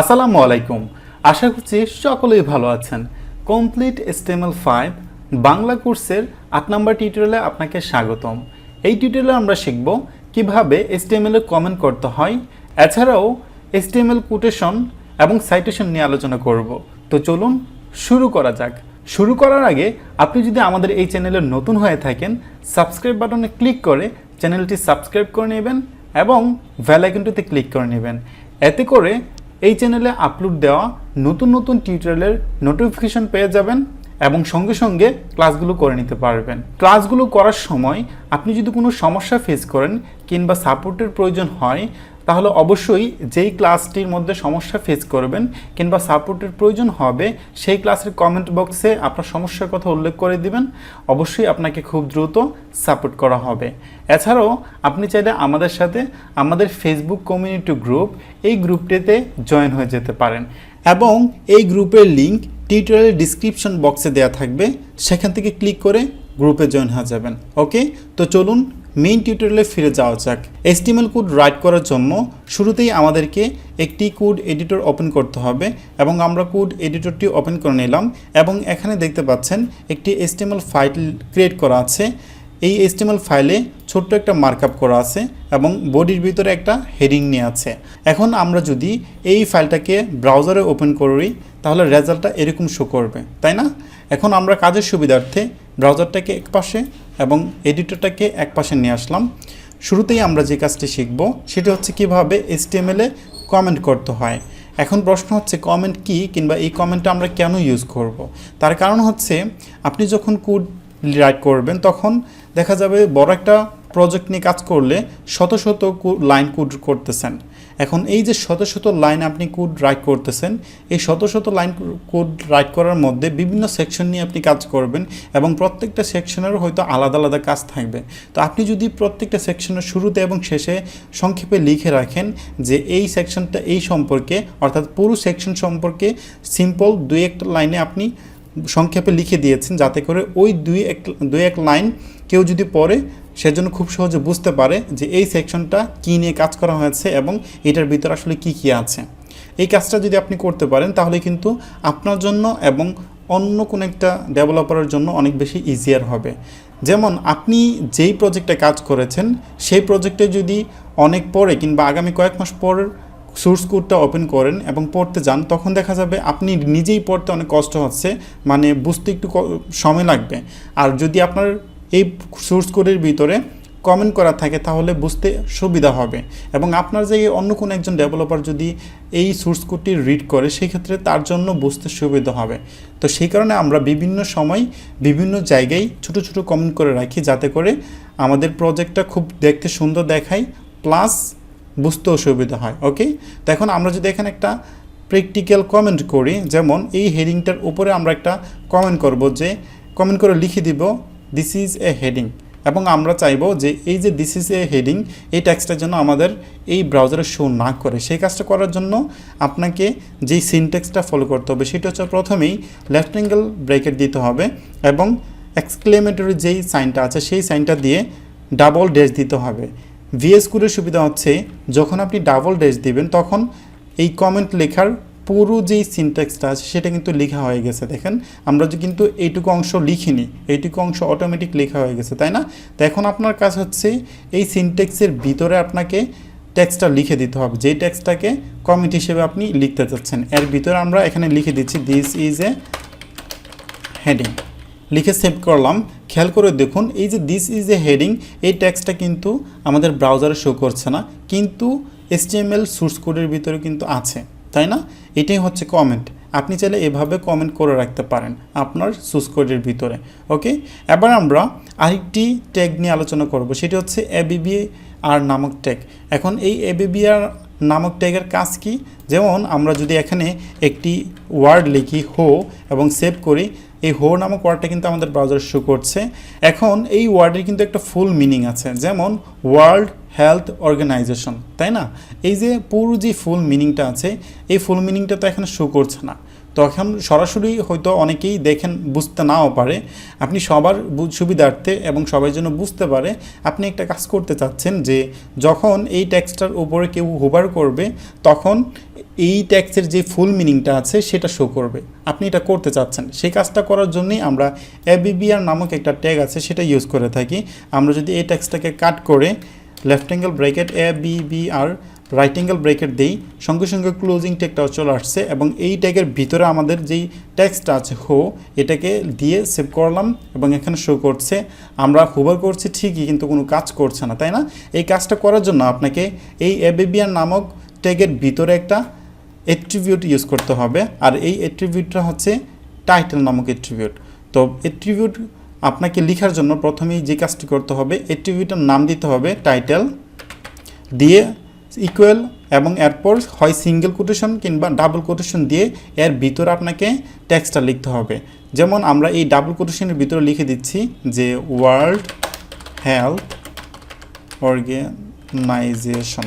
আসসালামু আলাইকুম। আশা করছি সকলেই ভালো আছেন। কমপ্লিট HTML5 বাংলা কোর্সের 8 নম্বর টিউটোরিয়ালে আপনাকে স্বাগতম। এই টিউটোরিয়ালে আমরা শিখব কিভাবে HTML এ কমেন্ট করতে হয়, এছাড়াও HTML কোটেশন এবং সাইটেশন নিয়ে আলোচনা করব। তো চলুন শুরু করা যাক। শুরু করার আগে আপনি যদি আমাদের এই চ্যানেলে নতুন হয়ে থাকেন, সাবস্ক্রাইব বাটনে ক্লিক করে চ্যানেলটি সাবস্ক্রাইব করে নেবেন এবং বেল আইকনটিতে ক্লিক করে নেবেন। এতে করে এই চ্যানেলে আপলোড দেওয়া নতুন নতুন টিউটোরিয়ালের নোটিফিকেশন পেয়ে যাবেন এবং সঙ্গে সঙ্গে ক্লাসগুলো করে নিতে পারবেন। ক্লাসগুলো করার সময় আপনি যদি কোনো সমস্যা ফেস করেন কিংবা সাপোর্টের প্রয়োজন হয়, তাহলে অবশ্যই যেই ক্লাসটির মধ্যে সমস্যা ফেস করবেন কিংবা সাপোর্টের প্রয়োজন হবে সেই ক্লাসের কমেন্ট বক্সে আপনার সমস্যার কথা উল্লেখ করে দিবেন। অবশ্যই আপনাকে খুব দ্রুত সাপোর্ট করা হবে। এছাড়াও আপনি চাইলে আমাদের সাথে আমাদের ফেসবুক কমিউনিটি গ্রুপ, এই গ্রুপটিতে জয়েন হয়ে যেতে পারেন এবং এই গ্রুপের লিঙ্ক টিউটোরিয়ালের ডিসক্রিপশন বক্সে দেওয়া থাকবে, সেখান থেকে ক্লিক করে গ্রুপে জয়েন হয়ে যাবেন। ওকে, তো চলুন মেইন টিউটোরিয়ালে ফিরে যাওয়া যাক। HTML কোড রাইট করার জন্য শুরুতেই আমাদেরকে একটি কোড এডিটর ওপেন করতে হবে এবং আমরা কোড এডিটরটি ওপেন করে নিলাম এবং এখানে দেখতে পাচ্ছেন একটি HTML ফাইল ক্রিয়েট করা আছে। এই HTML ফাইলে ছোট্ট একটা মার্কআপ করা আছে এবং বডির ভিতরে একটা হেডিং নিয়ে আছে। এখন আমরা যদি এই ফাইলটাকে ব্রাউজারে ওপেন করি তাহলে রেজাল্টটা এরকম শো করবে, তাই না? এখন আমরা কাজের সুবিধার্থে ব্রাউজারটাকে একপাশে এবং এডিটরটাকে একপাশে নিয়ে আসলাম। শুরুতেই আমরা যে কাজটি শিখব সেটা হচ্ছে কিভাবে HTML এ কমেন্ট করতে হয়। এখন প্রশ্ন হচ্ছে কমেন্ট কি, কিংবা এই কমেন্টটা আমরা কেন ইউজ করব। তার কারণ হচ্ছে আপনি যখন কোড রাইট করবেন তখন দেখা যাবে বড় একটা প্রজেক্ট নিয়ে কাজ করলে শত শত লাইন কোড করতেছেন। এখন এই যে শত শত লাইন আপনি কোড রাইট করতেছেন, এই শত শত লাইন কোড রাইট করার মধ্যে বিভিন্ন সেকশন নিয়ে আপনি কাজ করবেন এবং প্রত্যেকটা সেকশনের হয়তো আলাদা আলাদা কাজ থাকবে। তো আপনি যদি প্রত্যেকটা সেকশনের শুরুতে এবং শেষে সংক্ষেপে লিখে রাখেন যে এই সেকশনটা এই সম্পর্কে, অর্থাৎ পুরো সেকশন সম্পর্কে সিম্পল দুই একটা লাইনে আপনি সংক্ষেপে লিখে দিয়েছেন, যাতে করে ওই দুই এক লাইন কেউ যদি পড়ে সেজন্য খুব সহজে বুঝতে পারে যে এই সেকশনটা কী নিয়ে কাজ করা হয়েছে এবং এটার ভিতরে আসলে কি কি আছে। এই কাজটা যদি আপনি করতে পারেন তাহলে কিন্তু আপনার জন্য এবং অন্য কোনো একটা ডেভেলপারের জন্য অনেক বেশি ইজিয়ার হবে। যেমন আপনি যেই প্রজেক্টে কাজ করেছেন সেই প্রজেক্টে যদি অনেক পরে কিংবা আগামী কয়েক মাস পর সোর্স কোডটা ওপেন করেন এবং পড়তে যান, তখন দেখা যাবে আপনি নিজেই পড়তে অনেক কষ্ট হচ্ছে, মানে বুঝতে একটু সময় লাগবে। আর যদি আপনার এই সোর্স কোডের ভিতরে কমেন্ট করা থাকে তাহলে বুঝতে সুবিধা হবে এবং আপনার জায়গায় অন্য কোনো একজন ডেভেলপার যদি এই সোর্স কোডটি রিড করে সেক্ষেত্রে তার জন্য বুঝতে সুবিধা হবে। তো সেই কারণে আমরা বিভিন্ন সময় বিভিন্ন জায়গায় ছোট ছোট কমেন্ট করে রাখি, যাতে করে আমাদের প্রজেক্টটা খুব দেখতে সুন্দর দেখায় প্লাস বুঝতেও সুবিধা হয়। ওকে, তো এখন আমরা যদি এখানে একটা প্র্যাকটিক্যাল কমেন্ট করি, যেমন এই হেডিংটার উপরে আমরা একটা কমেন্ট করব, যে কমেন্ট করে লিখে দিব দিস ইজ এ হেডিং, এবং আমরা চাইবো যে এই যে দিস ইজ এ হেডিং এই টেক্সটটার জন্য আমাদের এই ব্রাউজারে শো না করে। সেই কাজটা করার জন্য আপনাকে যেই সিনট্যাক্সটা ফলো করতে হবে সেটা হচ্ছে প্রথমেই লেফট অ্যাঙ্গেল ব্রেকেট দিতে হবে এবং এক্সক্লেমেটরি যেই সাইনটা আছে সেই সাইনটা দিয়ে ডাবল ড্যাশ দিতে হবে। VS কোডের সুবিধা হচ্ছে যখন আপনি ডাবল ড্যাশ দিবেন তখন এই কমেন্ট লেখার পুরো যেই সিনট্যাক্সটা আছে সেটা কিন্তু লেখা হয়ে গেছে। দেখেন আমরা যে কিন্তু এইটুকু অংশ লিখিনি, এইটুকু অংশ অটোমেটিক লেখা হয়ে গেছে, তাই না? তো এখন আপনার কাজ হচ্ছে এই সিনট্যাক্সের ভিতরে আপনাকে টেক্সটটা লিখে দিতে হবে, যেই টেক্সটটাকে কমেন্ট হিসেবে আপনি লিখতে চাচ্ছেন। এর ভিতরে আমরা এখানে লিখে দিচ্ছি দিস ইজ এ হেডিং, লিখে সেভ করলাম। খেয়াল করে দেখুন এই যে দিস ইজ এ হেডিং এই টেক্সটটা কিন্তু আমাদের ব্রাউজারে শো করছে না, কিন্তু HTML সোর্স কোডের ভিতরে কিন্তু আছে, তাই না? এটাই হচ্ছে কমেন্ট। আপনি চাইলে এভাবে কমেন্ট করে রাখতে পারেন আপনার সোর্স কোডের ভিতরে। ওকে, এবার আমরা আরেকটি ট্যাগ নিয়ে আলোচনা করব, সেটি হচ্ছে ABBR নামক ট্যাগ। এখন এই ABBR নামক ট্যাগের কাজ কি? যেমন আমরা যদি এখানে একটি ওয়ার্ড লিখি হো এবং সেভ করি, এই হো নামক ওয়ার্ডটা কিন্তু আমাদের ব্রাউজারে শো করছে। এখন এই ওয়ার্ডের কিন্তু একটা ফুল মিনিং আছে, যেমন ওয়ার্ল্ড হেলথ অর্গানাইজেশন, তাই না? এই যে পুরো যে ফুল মিনিংটা আছে এই ফুল মিনিংটা তো এখানে শো করছে না। তখন সরাসরি হয়তো অনেকেই দেখেন বুঝতে নাও পারে, আপনি সবার সুবিধার্থে এবং সবার জন্য বুঝতে পারে আপনি একটা কাজ করতে চাচ্ছেন যে যখন এই টেক্সটটার উপরে কেউ হোভার করবে তখন এই ট্যাক্সের যে ফুল মিনিংটা আছে সেটা শো করবে, আপনি এটা করতে চাচ্ছেন। সেই কাজটা করার জন্যই আমরা ABBR নামক একটা ট্যাগ আছে সেটা ইউজ করে থাকি। আমরা যদি এই ট্যাক্সটাকে কাট করে left angle bracket ABBR right angle bracket দিই, সঙ্গে সঙ্গে ক্লোজিং ট্যাগটাও চলে আসছে এবং এই ট্যাগের ভিতরে আমাদের যেই ট্যাক্সটা আছে এটাকে দিয়ে সেভ করলাম এবং এখানে শো করছে। আমরা হোভার করছি ঠিকই কিন্তু কোনো কাজ করছে না, তাই না? এই কাজটা করার জন্য আপনাকে এই ABBR নামক ট্যাগের ভিতরে একটা অ্যাট্রিবিউট ইউজ করতে হবে, আর এই অ্যাট্রিবিউটটা হচ্ছে টাইটেল নামক অ্যাট্রিবিউট। তো অ্যাট্রিবিউট আপনাকে লেখার জন্য প্রথমেই যে কাজটি করতে হবে, অ্যাট্রিবিউটের নাম দিতে হবে টাইটেল দিয়ে ইকুয়াল এবং এরপর হয় সিঙ্গেল কোটেশন কিংবা ডাবল কোটেশন দিয়ে এর ভিতরে আপনাকে টেক্সটটা লিখতে হবে। যেমন আমরা এই ডাবল কোটেশনের ভিতরে লিখে দিচ্ছি যে ওয়ার্ল্ড হেলথ অর্গানাইজেশন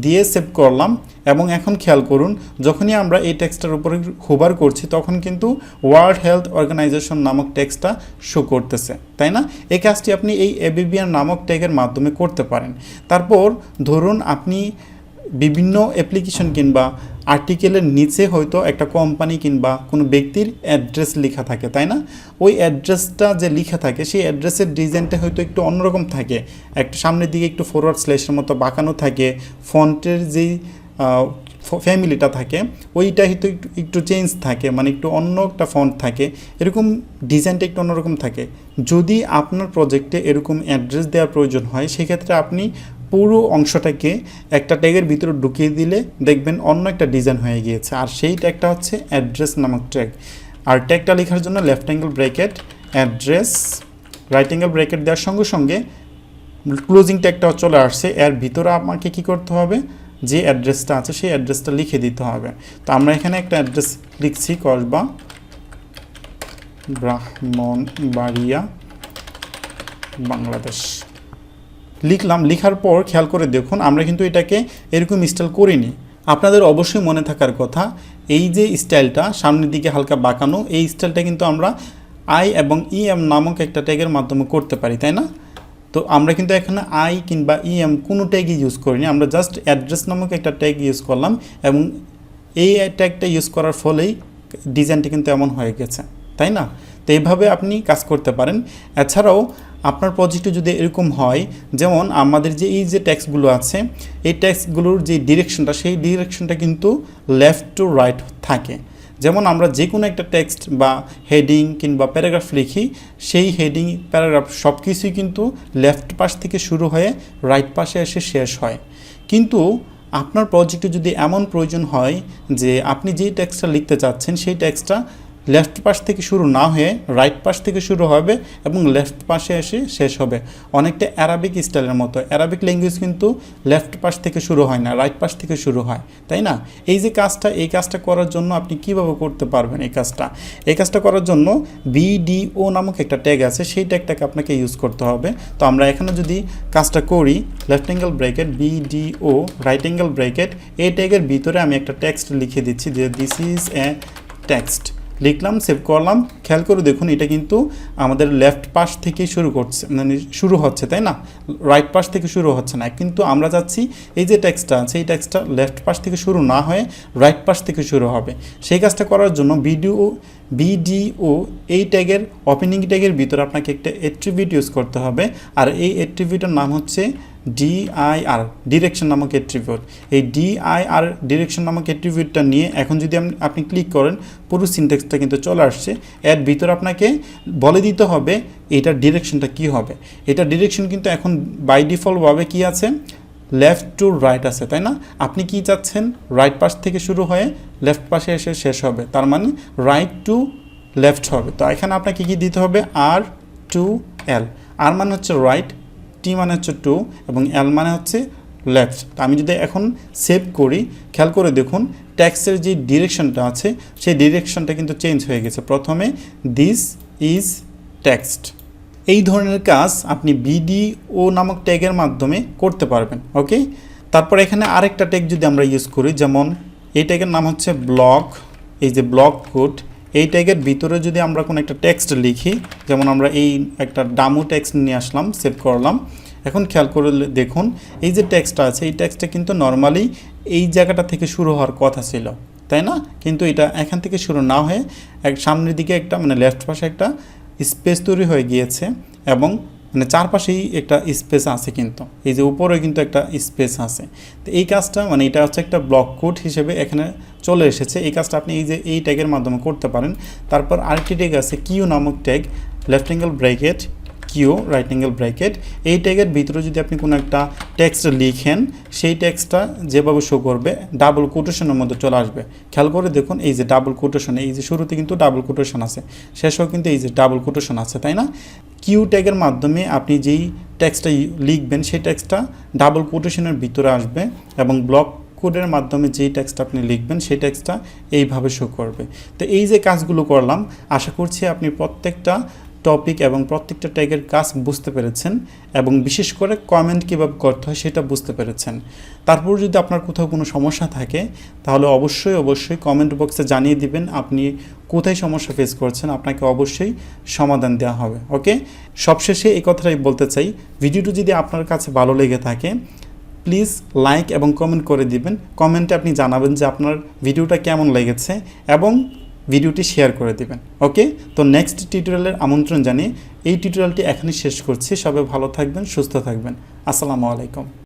দিয়ে সেভ করলাম। এবং এখন খেয়াল করুন, যখনই আমরা এই টেক্সটটার উপরে হোভার করছি তখন কিন্তু ওয়ার্ল্ড হেলথ অর্গানাইজেশন নামক টেক্সটটা শো করতেছে, তাই না? এই কাজটি আপনি এই ABBR নামক ট্যাগের মাধ্যমে করতে পারেন। তারপর ধরুন আপনি বিভিন্ন অ্যাপ্লিকেশন কিংবা আর্টিকেলের নিচে হয়তো একটা কোম্পানি কিংবা কোনো ব্যক্তির অ্যাড্রেস লেখা থাকে, তাই না? ওই অ্যাড্রেসটা যে লেখা থাকে সেই অ্যাড্রেসের ডিজাইনটা হয়তো একটু অন্যরকম থাকে, একটা সামনের দিকে একটু ফরওয়ার্ড স্ল্যাশের মতো বাঁকানো থাকে, ফন্টের যেই ফ্যামিলিটা থাকে ওইটা হয়তো একটু চেঞ্জ থাকে, মানে একটু অন্য একটা ফন্ট থাকে, এরকম ডিজাইনটা একটু অন্যরকম থাকে। যদি আপনার প্রজেক্টে এরকম অ্যাড্রেস দেওয়ার প্রয়োজন হয় সেক্ষেত্রে আপনি পুরো অংশটাকে একটা ট্যাগের ভিতরে ঢুকিয়ে দিলে দেখবেন অন্য একটা ডিজাইন হয়ে গিয়েছে, আর সেই ট্যাগটা হচ্ছে অ্যাড্রেস নামক ট্যাগ। আর ট্যাগটা লেখার জন্য left angle bracket address right angle bracket দেওয়ার সঙ্গে সঙ্গে ক্লোজিং ট্যাগটাও চলে আসছে। এর ভিতরে আমাকে কি করতে হবে, যে অ্যাড্রেসটা আছে সেই অ্যাড্রেসটা লিখে দিতে হবে। তো আমরা এখানে একটা অ্যাড্রেস লিখছি, কসবা ব্রাহ্মণবাড়িয়া বাংলাদেশ লিখলাম। লিখার পর খেয়াল করে দেখুন আমরা কিন্তু এটাকে এরকম স্টাইল করিনি। আপনাদের অবশ্যই মনে থাকার কথা, এই যে স্টাইলটা সামনের দিকে হালকা বাঁকানো, এই স্টাইলটা কিন্তু আমরা আই এবং EM নামক একটা ট্যাগের মাধ্যমে করতে পারি, তাই না? তো আমরা কিন্তু এখানে আই কিংবা EM কোনো ট্যাগই ইউজ করিনি, আমরা জাস্ট অ্যাড্রেস নামক একটা ট্যাগ ইউজ করলাম এবং এই ট্যাগটা ইউজ করার ফলেই ডিজাইনটা কিন্তু এমন হয়ে গেছে, তাই না? তো এইভাবে আপনি কাজ করতে পারেন। এছাড়াও আপনার প্রজেক্টে যদি এরকম হয়, যেমন আমাদের যে এই যে ট্যাক্সগুলো আছে এই ট্যাক্সগুলোর যে ডিরেকশনটা সেই ডিরেকশনটা কিন্তু লেফট টু রাইট থাকে। যেমন আমরা যে কোনো একটা টেক্সট বা হেডিং কিংবা প্যারাগ্রাফ লিখি, সেই হেডিং প্যারাগ্রাফ সব কিছুই কিন্তু লেফট পাশ থেকে শুরু হয়ে রাইট পাশে এসে শেষ হয়। কিন্তু আপনার প্রজেক্টে যদি এমন প্রয়োজন হয় যে আপনি যেই টেক্সটটা লিখতে চাচ্ছেন সেই টেক্সটটা লেফট পাশ থেকে শুরু না হয়ে রাইট পাশ থেকে শুরু হবে এবং লেফট পাশে এসে শেষ হবে, অনেকটা অ্যারাবিক স্টাইলের মতো। অ্যারাবিক ল্যাঙ্গুয়েজ কিন্তু লেফট পাশ থেকে শুরু হয় না, রাইট পাশ থেকে শুরু হয়, তাই না? এই যে কাজটা, এই কাজটা করার জন্য আপনি কিভাবে করতে পারবেন এই কাজটা করার জন্য BDO নামক একটা ট্যাগ আছে, সেই ট্যাগটাকে আপনাকে ইউজ করতে হবে। তো আমরা এখানে যদি কাজটা করি, left angle bracket BDO right angle bracket, এই ট্যাগের ভিতরে আমি একটা টেক্সট লিখে দিচ্ছি যে দিস ইজ এ টেক্সট, লিখলাম, সেভ করলাম। খেয়াল করে দেখুন এটা কিন্তু আমাদের লেফট পাশ থেকে শুরু করছে, মানে শুরু হচ্ছে, তাই না? রাইট পাশ থেকে শুরু হচ্ছে না, কিন্তু আমরা যাচ্ছি এই যে টেক্সটটা আছে এই টেক্সটটা লেফট পাশ থেকে শুরু না হয়ে রাইট পাশ থেকে শুরু হবে। সেই কাজটা করার জন্য BDO এই ট্যাগের ওপেনিং ট্যাগের ভিতরে আপনাকে একটা অ্যাট্রিবিউট ইউজ করতে হবে, আর এই অ্যাট্রিবিউটের নাম হচ্ছে DIR ডিরেকশন নামক অ্যাট্রিবিউট। এই DIR ডিরেকশন নামক অ্যাট্রিবিউটটা নিয়ে এখন যদি আপনি ক্লিক করেন পুরো সিনট্যাক্সটা কিন্তু চলে আসছে। এর ভিতরে আপনাকে বলে দিতে হবে এটার ডিরেকশনটা কি হবে। এটার ডিরেকশন কিন্তু এখন বাই ডিফল্টভাবে কি আছে, লেফট টু রাইট আছে, তাই না? আপনি কি চাচ্ছেন, রাইট পাশ থেকে শুরু হয়ে লেফট পাশে এসে শেষ হবে, তার মানে রাইট টু লেফট হবে। তো এখানে আপনাকে কি দিতে হবে, R2L। আর মানে হচ্ছে রাইট, T মানে হচ্ছে টু এবং L মানে হচ্ছে লেফট। তো আমি যদি এখন সেভ করি, খেয়াল করে দেখুন ট্যাক্সের যে ডিরেকশনটা আছে সেই ডিরেকশনটা কিন্তু চেঞ্জ হয়ে গেছে। প্রথমে দিস ইজ টেক্সট, এই ধরনের কাজ আপনি BDO নামক ট্যাগের মাধ্যমে করতে পারবেন। ওকে, তারপর এখানে আরেকটা ট্যাগ যদি আমরা ইউজ করি, যেমন এই ট্যাগের নাম হচ্ছে ব্লগ এই যে ব্লক কোড, এই ট্যাগের ভিতরে যদি আমরা কোনো একটা টেক্সট লিখি, যেমন আমরা এই একটা ডামো টেক্সট নিয়ে আসলাম, সেভ করলাম। এখন খেয়াল করে দেখুন এই যে টেক্সটটা আছে, এই টেক্সটটা কিন্তু নর্মালি এই জায়গাটা থেকে শুরু হওয়ার কথা ছিল, তাই না? কিন্তু এটা এখান থেকে শুরু না হয়ে সামনের দিকে একটা মানে লেফট পাশে একটা স্পেস তৈরি হয়ে গিয়েছে এবং মানে চারপাশেই একটা স্পেস আছে, কিন্তু এই যে উপরে কিন্তু একটা স্পেস আছে। তো এই কাজটা মানে এটা হচ্ছে একটা ব্লক কোড হিসেবে এখানে চলে এসেছে। এই কাজটা আপনি এই যে এই ট্যাগের মাধ্যমে করতে পারেন। তারপর আরেকটি ট্যাগ আছে কিউ নামক tag, left angle bracket Q right angle bracket. এই ট্যাগের ভিতরে যদি আপনি কোনো একটা টেক্সট লিখেন, সেই টেক্সটটা যেভাবে শো করবে ডাবল কোটেশনের মধ্যে চলে আসবে। খেয়াল করে দেখুন এই যে ডাবল কোটেশন, এই যে শুরুতে কিন্তু ডাবল কোটেশন আছে, শেষেও কিন্তু এই যে ডাবল কোটেশন আছে, তাই না? কিউ ট্যাগের মাধ্যমে আপনি যেই টেক্সটটা লিখবেন সেই টেক্সটটা ডাবল কোটেশনের ভিতরে আসবে এবং ব্লক কোডের মাধ্যমে যেই টেক্সটটা আপনি লিখবেন সেই টেক্সটটা এইভাবে শো করবে। তো এই যে কাজগুলো করলাম, আশা করছি আপনি প্রত্যেকটা টপিক এবং প্রত্যেকটা ট্যাগের কাজ বুঝতে পেরেছেন এবং বিশেষ করে কমেন্ট কীভাবে করতে হয় সেটা বুঝতে পেরেছেন। তারপর যদি আপনার কোথাও কোনো সমস্যা থাকে তাহলে অবশ্যই কমেন্ট বক্সে জানিয়ে দিবেন আপনি কোথায় সমস্যা ফেস করছেন, আপনাকে অবশ্যই সমাধান দেওয়া হবে। ওকে, সবশেষে এই কথাটাই বলতে চাই, ভিডিওটি যদি আপনার কাছে ভালো লেগে থাকে প্লিজ লাইক এবং কমেন্ট করে দিবেন। কমেন্টে আপনি জানাবেন যে আপনার ভিডিওটা কেমন লেগেছে এবং ভিডিওটি শেয়ার করে দিবেন। ওকে, তো নেক্সট টিউটোরিয়ালের আমন্ত্রণ জানিয়ে এই টিউটোরিয়ালটি এখানেই শেষ করছি। সবাই ভালো থাকবেন, সুস্থ থাকবেন। আসসালামু আলাইকুম।